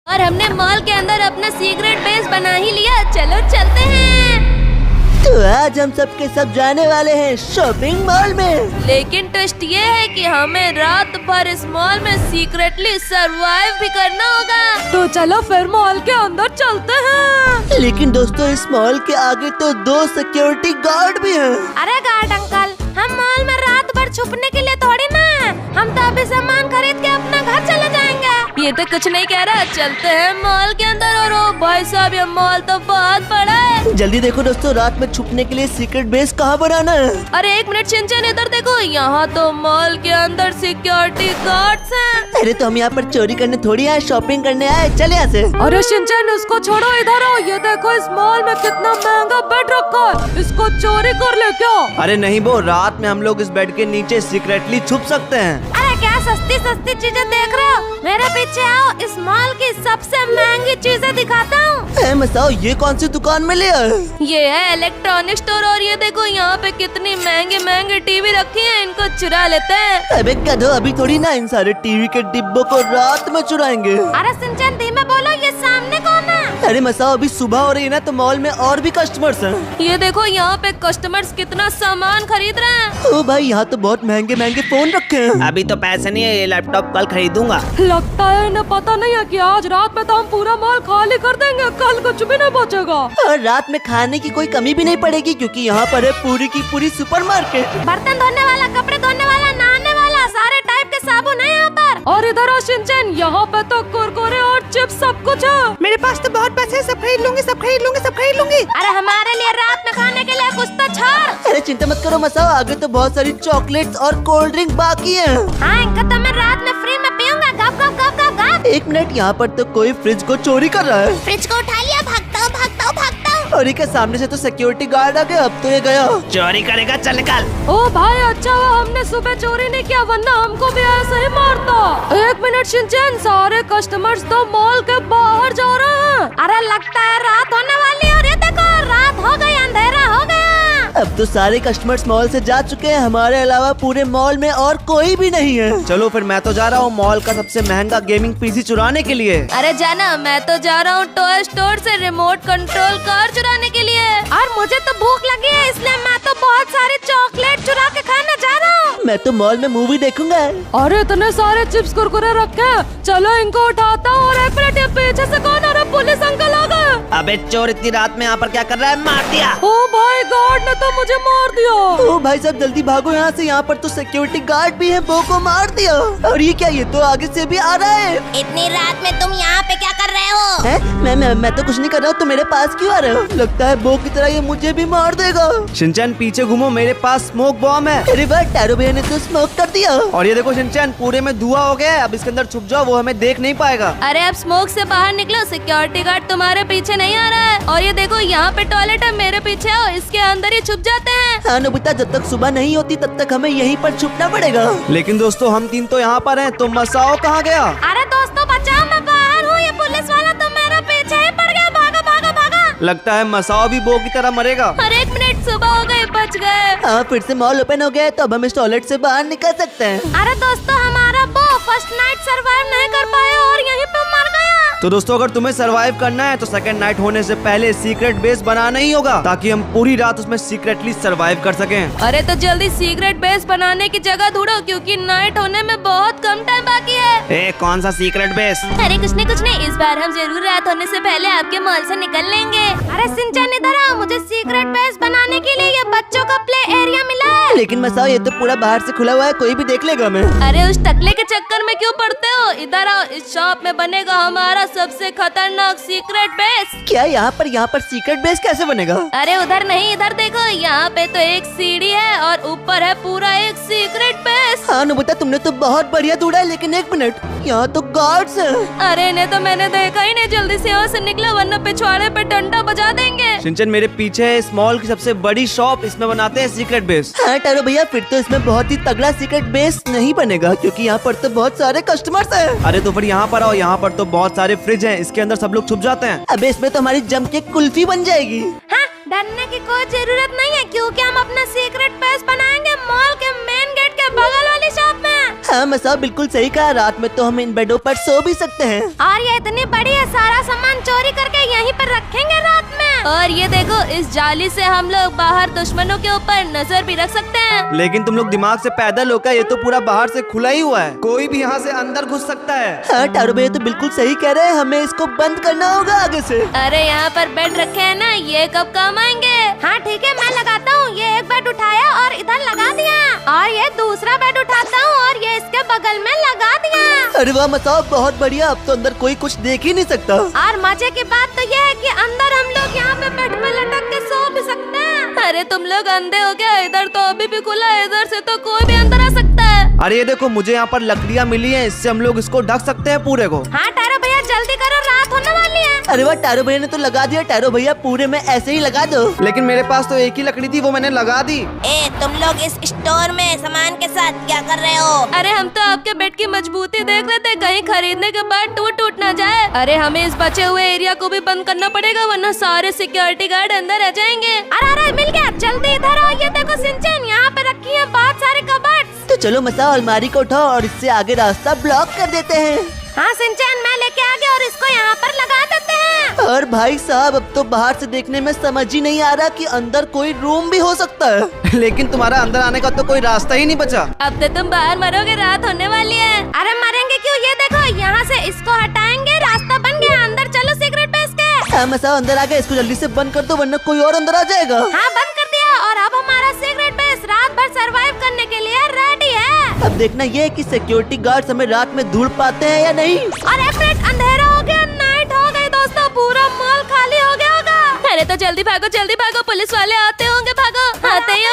और हमने मॉल के अंदर अपना सीक्रेट बेस बना ही लिया। चलो चलते हैं। तो आज हम सबके सब जाने वाले हैं शॉपिंग मॉल में। लेकिन ट्विस्ट ये है कि हमें रात भर इस मॉल में सीक्रेटली सरवाइव भी करना होगा। तो चलो फिर मॉल के अंदर चलते हैं। लेकिन दोस्तों इस मॉल के आगे तो 2 सिक्योरिटी गार्ड भी हैं। अरे गार्ड अंकल, हम मॉल में रात भर छुपने के लिए थोड़ी ना है। हम तो अभी सामान खरीद के अपना घर चले जाएंगे। ये तो कुछ नहीं कह रहा। चलते हैं मॉल के अंदर। और ओ भाई साहब, ये मॉल तो बहुत बड़ा है। जल्दी देखो दोस्तों, रात में छुपने के लिए सीक्रेट बेस कहाँ बनाना है। अरे एक मिनट शिनचैन, इधर देखो। यहाँ तो मॉल के अंदर सिक्योरिटी गार्ड्स हैं। अरे तो हम यहाँ पर चोरी करने थोड़ी आए, शॉपिंग करने आए। चले यहाँ से। अरे शिनचैन, उसको छोड़ो, इधर आओ। ये देखो इस मॉल में कितना महंगा बेड रखा है। इसको चोरी कर ले क्या? अरे नहीं वो, रात में हम लोग इस बेड के नीचे सीक्रेटली छुप सकते हैं। अरे क्या सस्ती सस्ती चीजें देख रहे हो? मेरे पीछे आओ, इस मॉल की सबसे महंगी चीजें दिखाता हूँ। मसाओ, ये कौन सी दुकान में ले आए? ये है इलेक्ट्रॉनिक स्टोर। और ये देखो यहाँ पे कितनी महंगे महंगे टीवी रखी हैं। इनको चुरा लेते हैं। अबे गधो, अभी थोड़ी ना इन सारे टीवी के डिब्बों को रात में चुराएंगे। अरे शिनचैन धीमे बोलो, ये सामने कौन है? अरे मसाओ, अभी सुबह हो रही है ना, तो मॉल में और भी कस्टमर्स हैं। ये देखो यहाँ पे कस्टमर्स कितना सामान खरीद रहे हैं। ओ भाई, यहाँ तो बहुत महंगे महंगे फोन रखे हैं। अभी तो पैसे नहीं है, ये लैपटॉप कल खरीदूंगा। लगता है इन्हें पता नहीं है कि आज रात में तो हम पूरा मॉल खाली कर देंगे। कल कुछ भी नहीं बचेगा। और रात में खाने की कोई कमी भी नहीं पड़ेगी, क्योंकि यहाँ पर है पूरी की पूरी सुपरमार्केट। बर्तन धोने वाला, कपड़े धोने वाला, नहाने वाला, सारे टाइप के साबुन है यहाँ पर। और इधर आ शिनचैन, यहाँ पे तो कुरकुरे और चिप्स सब कुछ है। मेरे पास तो बहुत पैसे हैं, सब खरीद लूंगी, सब खरीद लूंगी, सब खरीद लूंगी। अरे हमारे लिए रात में खाने के लिए कुछ तो छोड़। अरे चिंता मत करो मसाओ, आगे तो बहुत सारी चॉकलेट्स और कोल्ड ड्रिंक बाकी है। हाँ, इनका तो मैं रात में फ्री में पीऊंगा। गप गप गप गप गप। एक मिनट, यहाँ पर तो कोई फ्रिज को चोरी कर रहा है। फ्रिज को उठा लिया। भागता हूँ भागता हूँ भागता हूँ। और इसके सामने से तो सिक्योरिटी गार्ड आ गया। अब तो ये गया। चोरी करेगा, चल निकल। ओ भाई, अच्छा हुआ हमने सुबह चोरी नहीं किया, वरना हमको भी ऐसे ही मारता। एक मिनट शिनचैन, सारे कस्टमर्स तो मॉल के बाहर जा रहे हैं। अरे लगता है रात होने वाली है। और ये देखो, रात हो गई, अंधेरा हो गया। अब तो सारे कस्टमर्स मॉल से जा चुके हैं। हमारे अलावा पूरे मॉल में और कोई भी नहीं है। चलो फिर मैं तो जा रहा हूँ मॉल का सबसे महंगा गेमिंग पीसी चुराने के लिए। अरे जाना, मैं तो जा रहा हूँ टॉय स्टोर से रिमोट कंट्रोल कार चुराने के लिए। और मुझे तो भूख लगी है, इसलिए मैं तो बहुत सारी चॉकलेट चुरा के खाना चाह रहा हूँ। मैं तो मॉल में मूवी देखूंगा। अरे इतने सारे चिप्स कुरकुरे रखे, चलो इनको उठाता हूँ। और एक मिनट, ये पीछे से कौन आ रहा है? पुलिस अंकल आ गए। अबे चोर इतनी रात में यहाँ पर क्या कर रहा है? मार दिया। ओ भाई, गार्ड ने तो मुझे मार दिया। ओ भाई साहब, जल्दी भागो यहाँ से। यहाँ पर तो सिक्योरिटी गार्ड भी है, वो को मार दिया। और ये क्या, ये तो आगे से भी आ रहा है। इतनी रात में तुम यहाँ पे क्या कर रहे हो? है? मैं तो कुछ नहीं कर रहा हूँ। तो मेरे पास क्यों आ रहे हो? लगता है बो की तरह ये मुझे भी मार देगा। शिनचैन पीछे घूमो, मेरे पास स्मोक बॉम्ब है। अरे वाह, टैरो भैया ने तो स्मोक कर दिया। और ये देखो शिनचैन, पूरे में धुआं हो गया है। अब इसके अंदर छुप जाओ, वो हमें देख नहीं पाएगा। अरे अब स्मोक से बाहर निकलो, सिक्योरिटी गार्ड तुम्हारे पीछे नहीं आ रहा है। और ये देखो, यहाँ पे टॉयलेट है, मेरे पीछे आओ, इसके अंदर ही छुप जाते हैं। हाँ नोबिता, जब तक सुबह नहीं होती तब तक हमें यहीं पर छुपना पड़ेगा। लेकिन दोस्तों हम 3 तो यहाँ पर हैं, तो मसाओ कहाँ गया? अरे दोस्तों बचाओ, मैं बाहर हूँ। ये पुलिस वाला तो मेरे पीछे ही पड़ गया। भागा भागा भागा। लगता है मसाओ भी बो की तरह मरेगा। अरे एक मिनट, सुबह हो गई, बच गए। हाँ, फिर से मॉल ओपन हो गया है, तो अब हम इस टॉयलेट से बाहर निकल सकते हैं। अरे दोस्तों, हमारा बो फर्स्ट नाइट सरवाइव नहीं कर पाया और यहीं पे मर गया। तो दोस्तों अगर तुम्हें सरवाइव करना है तो सेकंड नाइट होने से पहले सीक्रेट बेस बनाना ही होगा, ताकि हम पूरी रात उसमें सीक्रेटली सरवाइव कर सकें। अरे तो जल्दी सीक्रेट बेस बनाने की जगह ढूंढो, क्योंकि नाइट होने में बहुत कम टाइम बाकी है। ए, कौन सा सीक्रेट बेस? अरे कुछ नहीं, इस बार हम जरूर रात होने से पहले आपके मॉल से निकल लेंगे। अरे शिनचैन इधर आओ, मुझे सीक्रेट बेस बनाने के लिए ये बच्चों का प्ले एरिया मिला है। लेकिन मसाओ, ये तो पूरा बाहर से खुला हुआ है, कोई भी देख लेगा हमें। अरे उस टकले के चक्कर में क्यों पड़ते हो? इधर आओ, इस शॉप में बनेगा हमारा सबसे खतरनाक सीक्रेट बेस। क्या यहाँ पर सीक्रेट बेस कैसे बनेगा? अरे उधर नहीं, इधर देखो, यहाँ पे तो एक सीढ़ी है और ऊपर है पूरा एक सीक्रेट बेस। हाँ नोबिता, तुमने तो बहुत बढ़िया ढूंढा है, लेकिन एक मिनट, यहाँ तो गार्ड्स हैं। अरे इन्हें तो मैंने देखा ही नहीं। जल्दी से यहाँ से निकलो, वरना पिछवाड़े पे डंडा बजा देंगे। शिनचैन मेरे पीछे है इस मॉल की सबसे बड़ी शॉप, इसमें बनाते हैं सीक्रेट बेस। हाँ टैरो भैया, फिर तो इसमें बहुत ही तगड़ा सीक्रेट बेस नहीं बनेगा, क्योंकि यहाँ पर तो बहुत सारे कस्टमर्स हैं। अरे तो फिर यहाँ पर आओ, यहाँ पर तो बहुत सारे फ्रिज हैं, इसके अंदर सब लोग छुप जाते हैं। अबे इसमें तो हमारी जम के कुल्फी बन जाएगी। हाँ, डरने की कोई जरूरत नहीं है, क्योंकि हम अपना सीक्रेट बेस बनाएंगे मॉल के मेन गेट के बगल वाली शॉप में। हाँ मसा बिल्कुल सही कहा, रात में तो हम इन बेडों पर सो भी सकते हैं। और ये इतनी बड़ी है, सारा सामान चोरी करके यहीं पर रखेंगे रात में। और ये देखो, इस जाली से हम लोग बाहर दुश्मनों के ऊपर नजर भी रख सकते हैं। लेकिन तुम लोग दिमाग से पैदल हो क्या? ये तो पूरा बाहर से खुला ही हुआ है, कोई भी यहाँ से अंदर घुस सकता है। हाँ टारो भैया तो बिल्कुल सही कह रहे हैं, हमें इसको बंद करना होगा आगे से। अरे यहाँ पर बेड रखे हैं ना, ये कब काम आएंगे? हाँ ठीक है, मैं लगाता हूँ। ये एक बेड उठाया और इधर लगा दिया, और ये दूसरा बेड उठाता हूँ और ये इसके बगल में लगा दिया। अरे वाह मसा, बहुत बढ़िया, अब तो अंदर कोई कुछ देख ही नहीं सकता। और मजे की बात तो ये है कि अंदर हम लोग यहाँ पे बेड पे लटक के सो भी सकते हैं। अरे तुम लोग अंधे हो क्या? इधर तो अभी भी खुला है, इधर से तो कोई भी अंदर आ सकता है। अरे ये देखो, मुझे यहाँ पर लकड़ियाँ मिली हैं, इससे हम लोग इसको ढक सकते हैं पूरे को। हाँ टारो भैया जल्दी करो, रात होने वाली है। अरे वाह, टारो भैया ने तो लगा दिया। टारो भैया पूरे में ऐसे ही लगा दो। लेकिन मेरे पास तो एक ही लकड़ी थी, वो मैंने लगा दी। ए, तुम लोग इस स्टोर में सामान के साथ क्या कर रहे हो? अरे हम तो आपके बेड की मजबूती देख रहे थे, कहीं खरीदने के बाद टूट ना जाए। अरे हमें इस बचे हुए एरिया को भी बंद करना पड़ेगा, वरना सारे सिक्योरिटी गार्ड अंदर आ जाएंगे। अरे मिल गया, जल्दी इधर आओ। ये देखो सिंचन, यहाँ पे रखी है बहुत सारे कबर्ड। तो चलो मसा, अलमारी को उठाओ और इससे आगे रास्ता ब्लॉक कर देते हैं। हाँ सिंचन, मैं लेके आ गया और इसको यहाँ पर लगा देते हैं। और भाई साहब, अब तो बाहर से देखने में समझ ही नहीं आ रहा कि अंदर कोई रूम भी हो सकता है। लेकिन तुम्हारा अंदर आने का तो कोई रास्ता ही नहीं बचा। अब तो तुम बाहर मरोगे, रात होने वाली है। अरे मरेंगे क्यों? ये देखो, यहाँ से इसको हटाएंगे, रास्ता बन गया। अंदर चलो सीक्रेट बेस के। हाँ मसा, अंदर आ गया, इसको जल्दी से बंद कर दो वरना कोई और अंदर आ जाएगा। हाँ बंद कर दिया, और अब हमारा सीक्रेट बेस रात भर सरवाइव करने के लिए रेडी है। अब देखना ये है कि सिक्योरिटी गार्ड्स हमें रात में ढूंढ पाते हैं या नहीं। और एपरेट, अंधेरा हो गया, नाइट हो गई दोस्तों, पूरा मॉल खाली हो गया होगा। अरे तो जल्दी भागो, पुलिस वाले आते होंगे, भागो। आते ही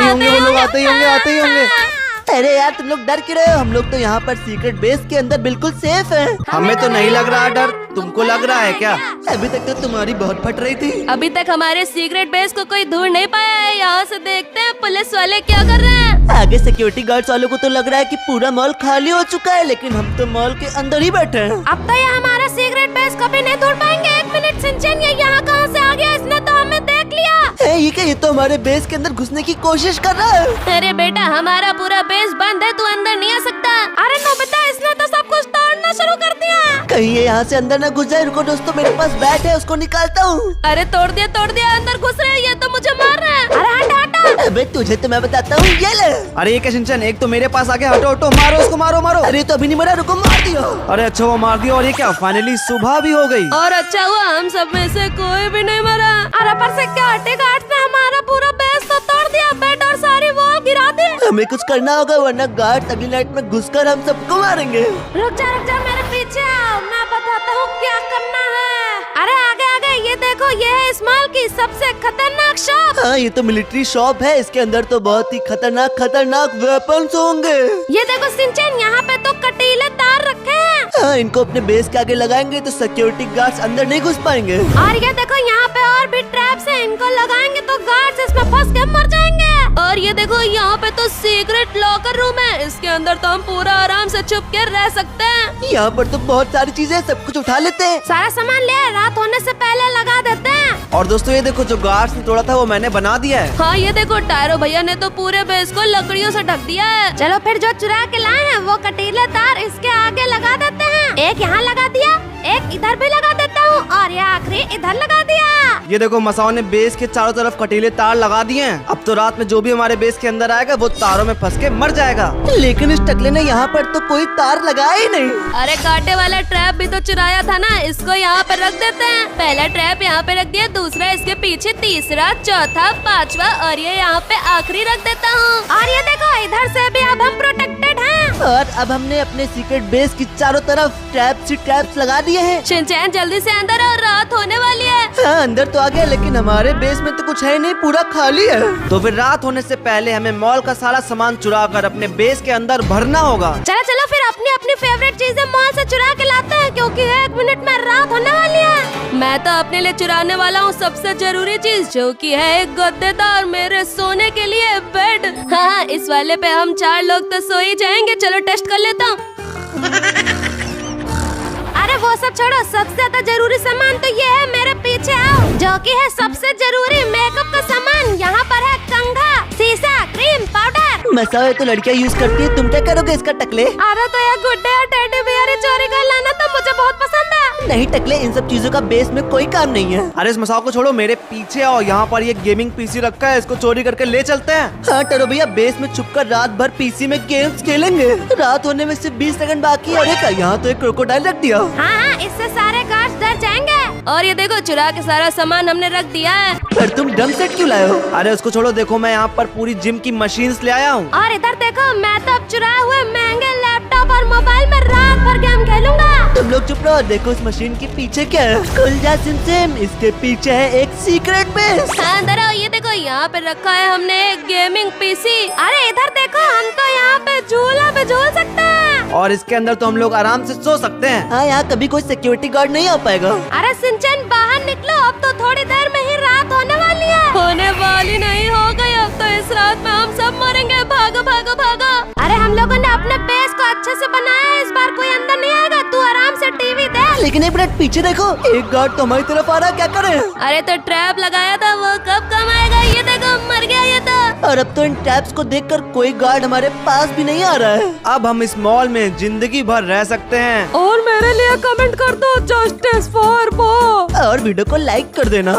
होंगे, वो लोग आते ही होंगे। अरे यार, तुम लोग डर क्यों रहे हो? हम लोग तो यहाँ पर सीक्रेट बेस के अंदर बिल्कुल सेफ हैं। हमें तो नहीं लग रहा डर, तुमको लग रहा है क्या? अभी तक तो तुम्हारी बहुत फट रही थी। अभी तक हमारे सीक्रेट बेस को कोई ढूंढ नहीं पाया है। यहाँ से देखते हैं पुलिस वाले क्या कर रहे हैं। आगे सिक्योरिटी गार्ड्स वालों को तो लग रहा है कि पूरा मॉल खाली हो चुका है, लेकिन हम तो मॉल के अंदर ही बैठे हैं। अब तो ये हमारा सीक्रेट बेस कभी नहीं ढूंढ पाएंगे। एक मिनट सिंचन, ये यहाँ कहाँ से आ गया? इसने तो हमें देख लिया। ये क्या, ये तो हमारे बेस के अंदर घुसने की कोशिश कर रहा है। अरे बेटा, हमारा पूरा बेस बंद है, तू अंदर नहीं आ सकता। अरे नोबिता, इसने तो सब कुछ तोड़ना शुरू कर दिया। कहीं ये यहाँ से अंदर न घुस जाए। रुको दोस्तों, मेरे पास बैट है, उसको निकालता हूँ। अरे तोड़ दिया, अंदर घुस रहे हैं, ये तो मुझे मार रहा है। अरे हटा। अबे तुझे तो मैं बताता हूँ, ये ले। अरे ये क्या सिंचन, एक तो मेरे पास आके हटो, मारो उसको, मारो। अरे तो अभी नहीं मरा, रुको, मार दिया। अरे अच्छा, वो मार दिया। और ये क्या, फाइनली सुबह भी हो गई। और अच्छा हुआ हम सब में से कोई भी नहीं मरा। अरे पर सिक्योरिटी गार्ड्स ने हमारा पूरा बेस तो तोड़ दिया, बेड और सारी वॉल गिरा दी। हमें कुछ करना होगा वरना गार्ड अगली नाइट में घुसकर हम सबको मारेंगे। रुक जा, मेरे पीछे आओ, मैं बताता हूँ क्या करना है। अरे आगे, ये देखो, ये है इस मॉल की सबसे खतरनाक शॉप। हाँ, ये तो मिलिट्री शॉप है, इसके अंदर तो बहुत ही खतरनाक वेपन्स होंगे। ये देखो सिंचन, यहाँ पे तो कटीले तार रखे हैं। हाँ, इनको अपने बेस के आगे लगाएंगे तो सिक्योरिटी गार्ड्स अंदर नहीं घुस पाएंगे। और ये देखो, यहाँ पे और भी ट्रैप्स हैं, इनको लगाएंगे तो गार्ड्स इसमें फंस के मर जाएंगे। और ये देखो, यहाँ पे तो सीक्रेट लॉकर रूम है, इसके अंदर तो हम पूरा आराम से छुप के रह सकते हैं। यहाँ पर तो बहुत सारी चीजें, सब कुछ उठा लेते हैं। सारा सामान ले, रात होने से पहले लगा देते हैं। और दोस्तों ये देखो, जो गार्ड्स ने तोड़ा था वो मैंने बना दिया है। हाँ ये देखो, टायरो भैया ने तो पूरे बेस को लकड़ियों से ढक दिया है। चलो फिर जो चुरा के लाए हैं वो कटीले तार इसके आगे लगा देते हैं। एक यहाँ लगा दिया, एक इधर भी लगा देता हूँ, और ये आखिरी इधर लगा दिया। ये देखो, मसाओ ने बेस के चारों तरफ कटीले तार लगा दिए हैं। अब तो रात में जो भी हमारे बेस के अंदर आएगा वो तारों में फंस के मर जाएगा। लेकिन इस टकले ने यहाँ पर तो कोई तार लगाया ही नहीं। अरे कांटे वाला ट्रैप भी तो चुराया था ना, इसको यहाँ पर रख देते हैं। पहला ट्रैप यहाँ पे रख दिया, दूसरा इसके पीछे, तीसरा, चौथा, पांचवा, और ये यहाँ पे आखिरी रख देता हूँ। और ये देखो, इधर से भी अब हम प्रोटेक्टेड हैं। और अब हमने अपने सीक्रेट बेस की चारों तरफ ट्रैप्स लगा दिए हैं। शिनचैन जल्दी से अंदर आओ, रात होने वाली है। हाँ, अंदर तो आ गया, लेकिन हमारे बेस में तो कुछ है नहीं, पूरा खाली है। तो फिर रात होने से पहले हमें मॉल का सारा सामान चुरा कर अपने बेस के अंदर भरना होगा। चलो फिर अपनी अपनी फेवरेट चीजें मॉल से चुरा के लाते हैं, क्योंकि 1 मिनट में रात होने वाली है। मैं तो अपने लिए चुराने वाला हूँ सबसे जरूरी चीज, जो कि है एक गद्देदार, मेरे सोने के लिए बेड। हाँ, इस वाले पे हम 4 लोग तो सो ही जाएंगे। चलो टेस्ट कर लेता हूँ। अरे वो सब छोड़ो, सबसे ज्यादा जरूरी सामान तो ये है, मेरे पीछे आओ, जो कि है सबसे जरूरी मेकअप का सामान। यहाँ पर है कंघा, शीशा, क्रीम, पाउडर। मसाओ तो लड़कियाँ यूज करती है, तुम क्या करोगे इसका टकले? अरे तो ये गुड्डे और टेडी बियर चोरी कर लाना तो मुझे बहुत पसंद है। नहीं टकले, इन सब चीजों का बेस में कोई काम नहीं है। अरे इस मसाओ को छोड़ो, मेरे पीछे आओ। यहाँ पर ये गेमिंग पीसी रखा है, इसको चोरी करके ले चलते हैं। हाँ टरो भैया, बेस में छुपकर रात भर पीसी में गेम्स खेलेंगे। रात होने में सिर्फ 20 सेकंड बाकी है। अरे क्या यहाँ तो एक क्रोकोडाइल रख दिया। हाँ, इससे सारे गार्ड्स डर जाएंगे। और ये देखो, चुरा के सारा सामान हमने रख दिया है। पर तुम ड्रम सेट क्यों लाए हो? अरे उसको छोड़ो, देखो मैं यहाँ पर पूरी जिम की मशीन्स ले आया हूँ। और इधर देखो, मैं तो अब चुराए हुए महंगे लैपटॉप और मोबाइल में रात भर गेम खेलूंगा। तुम लोग चुप रहो, देखो उस मशीन के पीछे क्या है। खुल जा सिम, इसके पीछे है एक सीक्रेट बेस। हाँ, अंदर आओ। ये देखो, यहाँ पे रखा है हमने एक गेमिंग पीसी। अरे इधर देखो, हम तो यहाँ पे झूला पे झूल सकते हैं। और इसके अंदर तो हम लोग आराम से सो सकते हैं। हाँ, यहाँ कभी कोई सिक्योरिटी गार्ड नहीं आ पाएगा। अरे सिंचन, बाहर निकलो, अब तो थोड़ी देर में ही रात होने वाली है। होने वाली नहीं, हो गई। अब तो इस रात में हम सब मरेंगे। भागो भागो भागो। अरे हम लोगों ने अपने बेस को अच्छे से बनाया है, इस बार कोई अंदर नहीं आएगा। तू आराम से टीवी देख। लेकिन एक मिनट पीछे देखो, एक गार्ड तो हमारी तरफ आ रहा है, क्या करें? अरे तो ट्रैप लगाया था, वो कब काम आएगा? ये देखो, मर गया ये तो। और अब तो इन टैप्स को देखकर कोई गार्ड हमारे पास भी नहीं आ रहा है। अब हम इस मॉल में जिंदगी भर रह सकते हैं। और मेरे लिए कमेंट कर दो, जस्टिस फॉर बो। और वीडियो को लाइक कर देना।